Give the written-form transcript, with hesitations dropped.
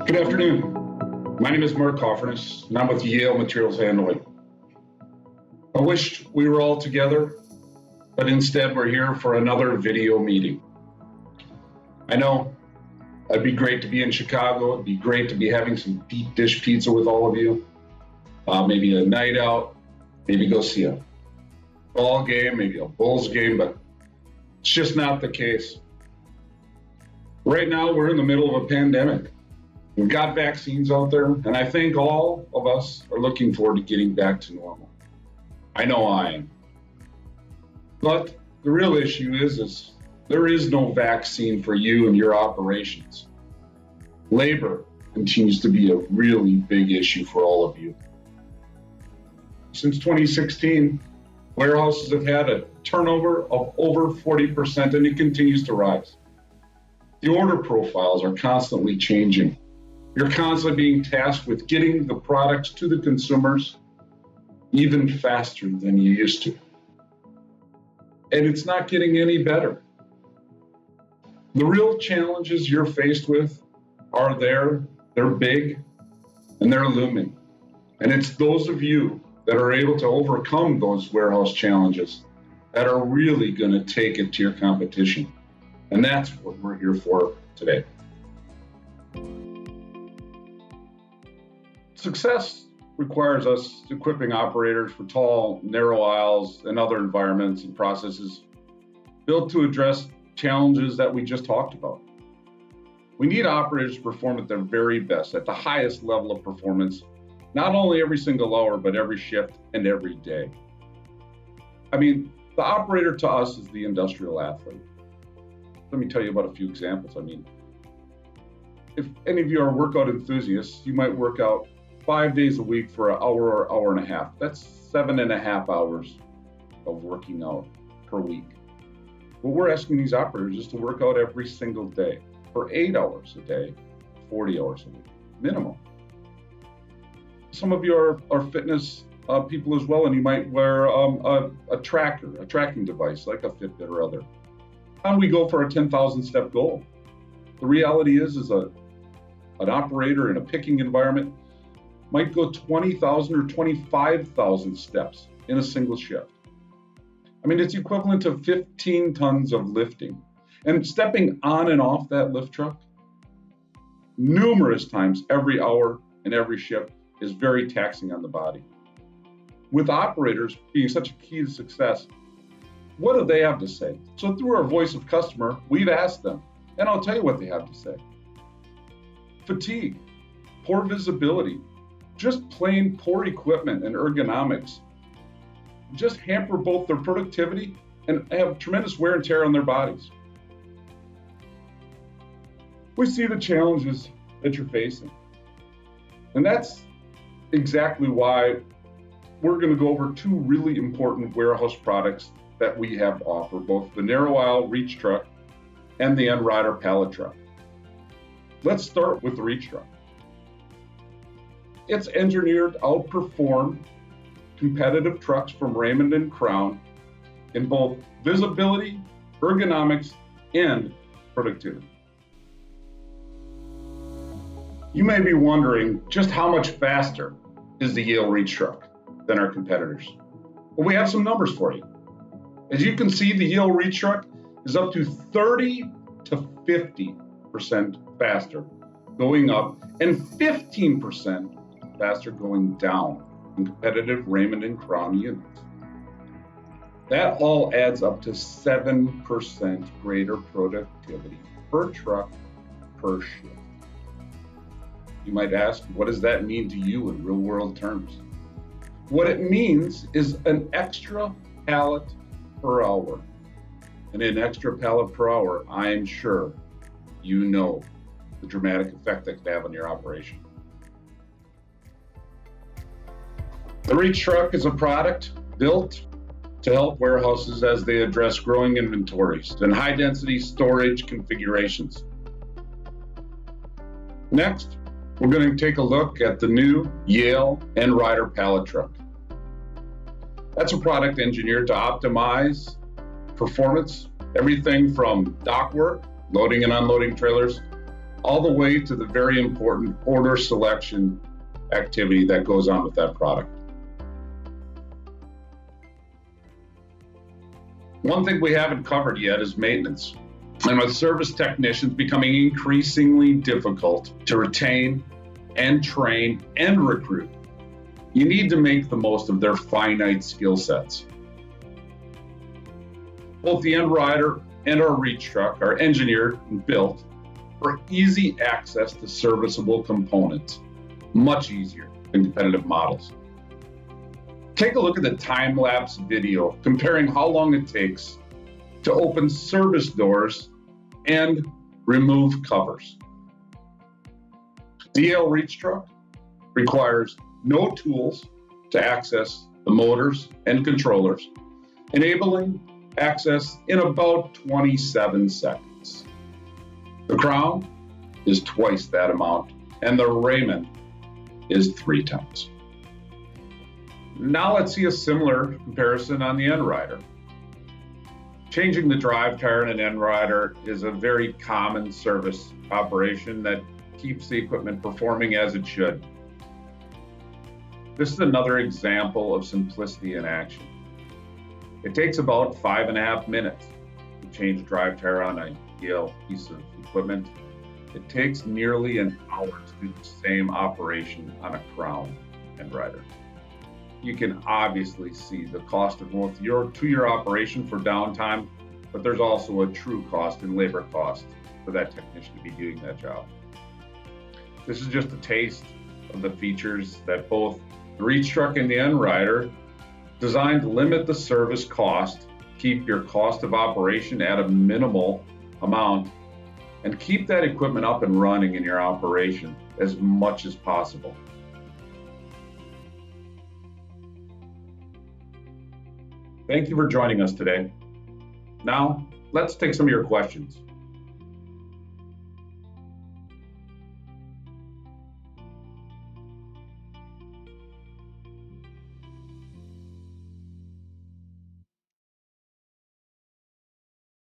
Good afternoon. My name is Mark Cofferness, and I'm with Yale Materials Handling. I wished we were all together, but instead we're here for another video meeting. I know it'd be great to be in Chicago. It'd be great to be having some deep dish pizza with all of you. Maybe a night out, maybe go see a ball game, maybe a Bulls game, but it's just not the case. Right now, we're in the middle of a pandemic. We've got vaccines out there, and I think all of us are looking forward to getting back to normal. I know I am. But the real issue is there is no vaccine for you and your operations. Labor continues to be a really big issue for all of you. Since 2016, warehouses have had a turnover of over 40%, and it continues to rise. The order profiles are constantly changing. You're constantly being tasked with getting the products to the consumers even faster than you used to. And it's not getting any better. The real challenges you're faced with are there, they're big, and they're looming. And it's those of you that are able to overcome those warehouse challenges that are really going to take it to your competition. And that's what we're here for today. Success requires us equipping operators for tall, narrow aisles and other environments and processes built to address challenges that we just talked about. We need operators to perform at their very best, at the highest level of performance, not only every single hour, but every shift and every day. I mean, the operator to us is the industrial athlete. Let me tell you about a few examples. I mean, if any of you are workout enthusiasts, you might work out 5 days a week for an hour or hour and a half. That's 7.5 hours of working out per week. What we're asking these operators is to work out every single day for 8 hours a day, 40 hours a week, minimum. Some of you are fitness people as well, and you might wear a tracking device like a Fitbit or other. How do we go for a 10,000 step goal? The reality is an operator in a picking environment might go 20,000 or 25,000 steps in a single shift. I mean, it's equivalent to 15 tons of lifting. And stepping on and off that lift truck numerous times every hour and every shift is very taxing on the body. With operators being such a key to success, what do they have to say? So through our voice of customer, we've asked them, and I'll tell you what they have to say. Fatigue, poor visibility, just plain poor equipment and ergonomics just hamper both their productivity and have tremendous wear and tear on their bodies. We see the challenges that you're facing. And that's exactly why we're going to go over two really important warehouse products that we have to offer, both the narrow aisle reach truck and the end rider pallet truck. Let's start with the reach truck. It's engineered to outperform competitive trucks from Raymond and Crown in both visibility, ergonomics, and productivity. You may be wondering just how much faster is the Yale reach truck than our competitors. Well, we have some numbers for you. As you can see, the Yale reach truck is up to 30 to 50% faster going up and 15% faster going down in competitive Raymond and Crown units. That all adds up to 7% greater productivity per truck per shift. You might ask, what does that mean to you in real world terms? What it means is an extra pallet per hour. And an extra pallet per hour, I'm sure you know the dramatic effect that could have on your operation. The reach truck is a product built to help warehouses as they address growing inventories and high density storage configurations. Next, we're going to take a look at the new Yale end rider pallet truck. That's a product engineered to optimize performance, everything from dock work, loading and unloading trailers, all the way to the very important order selection activity that goes on with that product. One thing we haven't covered yet is maintenance. And with service technicians becoming increasingly difficult to retain and train and recruit, you need to make the most of their finite skill sets. Both the end rider and our reach truck are engineered and built for easy access to serviceable components, much easier than competitive models. Take a look at the time-lapse video comparing how long it takes to open service doors and remove covers. The Yale reach truck requires no tools to access the motors and controllers, enabling access in about 27 seconds. The Crown is twice that amount, and the Raymond is 3 times. Now let's see a similar comparison on the end rider. Changing the drive tire in an end rider is a very common service operation that keeps the equipment performing as it should. This is another example of simplicity in action. It takes about 5.5 minutes to change a drive tire on a Yale piece of equipment. It takes nearly an hour to do the same operation on a Crown end rider. You can obviously see the cost of both your operation for downtime, but there's also a true cost in labor cost for that technician to be doing that job. This is just a taste of the features that both the reach truck and the end rider designed to limit the service cost, keep your cost of operation at a minimal amount, and keep that equipment up and running in your operation as much as possible. Thank you for joining us today. Now, let's take some of your questions.